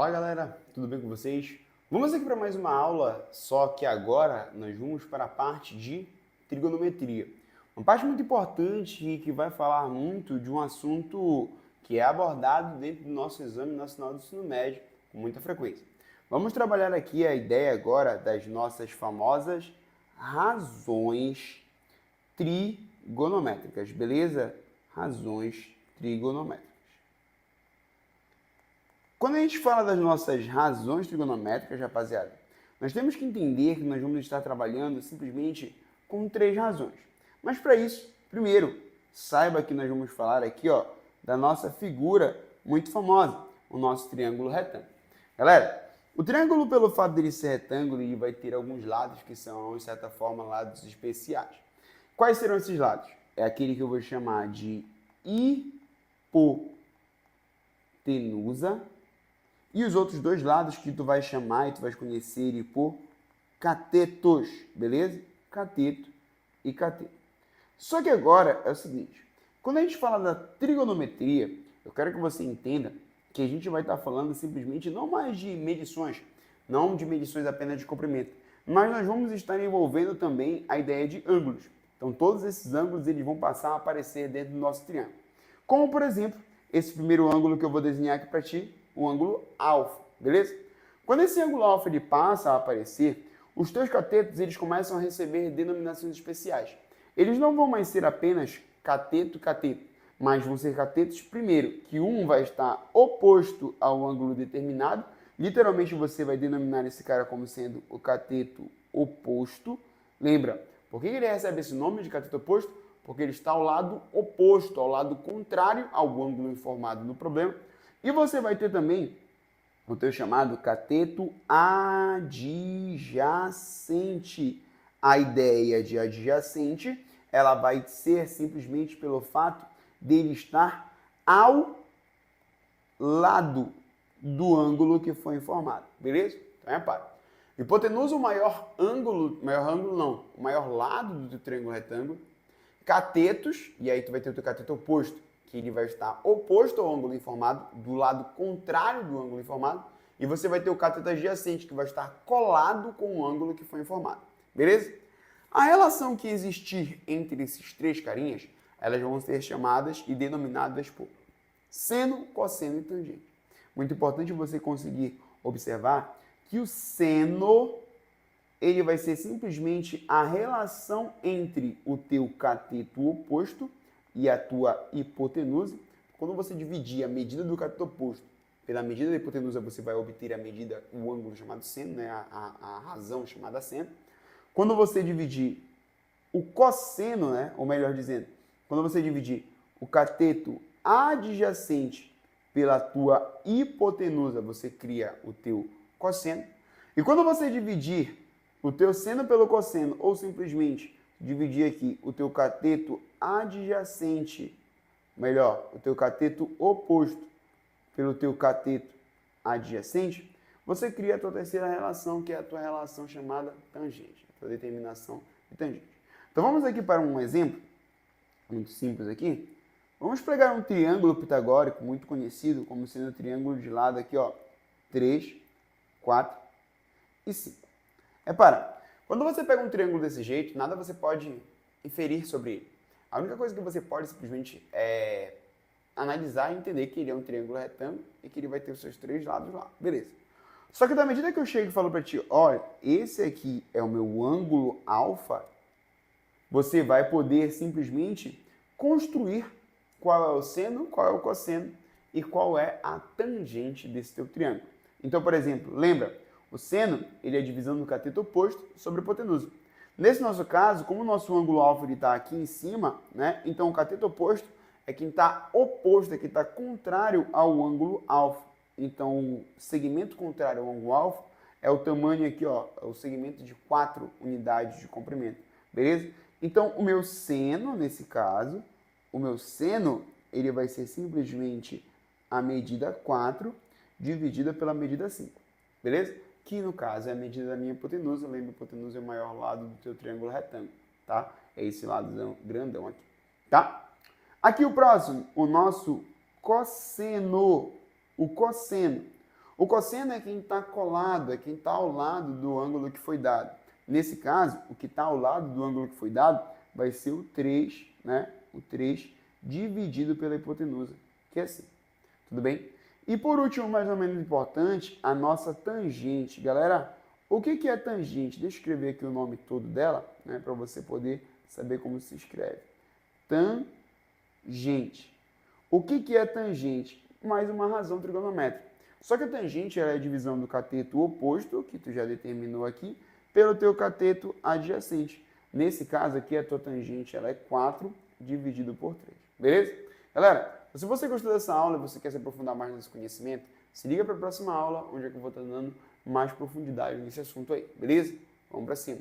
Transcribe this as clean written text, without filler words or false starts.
Fala galera, tudo bem com vocês? Vamos aqui para mais uma aula, só que agora nós vamos para a parte de trigonometria. Uma parte muito importante e que vai falar muito de um assunto que é abordado dentro do nosso Exame Nacional do Ensino Médio com muita frequência. Vamos trabalhar aqui a ideia agora das nossas famosas razões trigonométricas, beleza? Razões trigonométricas. Quando a gente fala das nossas razões trigonométricas, rapaziada, nós temos que entender que nós vamos estar trabalhando simplesmente com três razões. Mas para isso, primeiro, saiba que nós vamos falar aqui, da nossa figura muito famosa, o nosso triângulo retângulo. Galera, o triângulo, pelo fato dele ser retângulo, ele vai ter alguns lados que são, de certa forma, lados especiais. Quais serão esses lados? É aquele que eu vou chamar de hipotenusa. E os outros dois lados que tu vai chamar e tu vai conhecer por catetos, beleza? Cateto e cateto. Só que agora é o seguinte, quando a gente fala da trigonometria, eu quero que você entenda que a gente vai estar falando simplesmente não mais de medições, não de medições apenas de comprimento, mas nós vamos estar envolvendo também a ideia de ângulos. Então todos esses ângulos eles vão passar a aparecer dentro do nosso triângulo. Como, por exemplo, esse primeiro ângulo que eu vou desenhar aqui para ti, o ângulo alfa, beleza? Quando esse ângulo alfa ele passa a aparecer, os teus catetos eles começam a receber denominações especiais. Eles não vão mais ser apenas cateto, cateto, mas vão ser catetos, primeiro, que um vai estar oposto ao ângulo determinado. Literalmente você vai denominar esse cara como sendo o cateto oposto. Lembra, por que ele recebe esse nome de cateto oposto? Porque ele está ao lado oposto, ao lado contrário ao ângulo informado no problema. E você vai ter também o teu chamado cateto adjacente. A ideia de adjacente, ela vai ser simplesmente pelo fato dele estar ao lado do ângulo que foi informado, beleza? Então repara. Hipotenusa, o maior ângulo não, o maior lado do triângulo retângulo. Catetos, e aí tu vai ter o teu cateto oposto, que ele vai estar oposto ao ângulo informado, do lado contrário do ângulo informado, e você vai ter o cateto adjacente, que vai estar colado com o ângulo que foi informado. Beleza? A relação que existir entre esses três carinhas, elas vão ser chamadas e denominadas por seno, cosseno e tangente. Muito importante você conseguir observar que o seno ele vai ser simplesmente a relação entre o teu cateto oposto e a tua hipotenusa. Quando você dividir a medida do cateto oposto pela medida da hipotenusa, você vai obter a medida, o ângulo chamado seno, né? a razão chamada seno. Quando você dividir o cosseno, né? Ou melhor dizendo, quando você dividir o cateto adjacente pela tua hipotenusa, você cria o teu cosseno. E quando você dividir o teu seno pelo cosseno, ou simplesmente dividir aqui o teu cateto adjacente, melhor, o teu cateto oposto pelo teu cateto adjacente, você cria a tua terceira relação, que é a tua relação chamada tangente, a tua determinação de tangente. Então vamos aqui para um exemplo, muito simples aqui. Vamos pegar um triângulo pitagórico, muito conhecido como sendo o triângulo de lado aqui, 3, 4 e 5. Repara, quando você pega um triângulo desse jeito, nada você pode inferir sobre ele. A única coisa que você pode simplesmente é analisar e entender que ele é um triângulo retângulo e que ele vai ter os seus três lados lá. Beleza. Só que da medida que eu chego e falo para ti, olha, esse aqui é o meu ângulo alfa, você vai poder simplesmente construir qual é o seno, qual é o cosseno e qual é a tangente desse teu triângulo. Então, por exemplo, lembra? O seno, ele é a divisão do cateto oposto sobre a hipotenusa. Nesse nosso caso, como o nosso ângulo alfa está aqui em cima, né? Então o cateto oposto é quem está oposto, é quem está contrário ao ângulo alfa. Então o segmento contrário ao ângulo alfa é o tamanho aqui, é o segmento de 4 unidades de comprimento. Beleza? Então o meu seno, nesse caso, ele vai ser simplesmente a medida 4 dividida pela medida 5. Beleza? Que no caso é a medida da minha hipotenusa. Lembra, a hipotenusa é o maior lado do teu triângulo retângulo, tá? É esse lado grandão aqui, tá? Aqui o próximo, o nosso cosseno. O cosseno. O cosseno é quem está colado, é quem está ao lado do ângulo que foi dado. Nesse caso, o que está ao lado do ângulo que foi dado vai ser o 3, né? O 3 dividido pela hipotenusa, que é assim. Tudo bem? E por último, mais ou menos importante, a nossa tangente. Galera, o que é tangente? Deixa eu escrever aqui o nome todo dela, né? Para você poder saber como se escreve. Tangente. O que é tangente? Mais uma razão trigonométrica. Só que a tangente é a divisão do cateto oposto, que tu já determinou aqui, pelo teu cateto adjacente. Nesse caso aqui, a tua tangente ela é 4 dividido por 3. Beleza? Galera, se você gostou dessa aula e você quer se aprofundar mais nesse conhecimento, se liga para a próxima aula, onde é que eu vou estar dando mais profundidade nesse assunto aí. Beleza? Vamos para cima.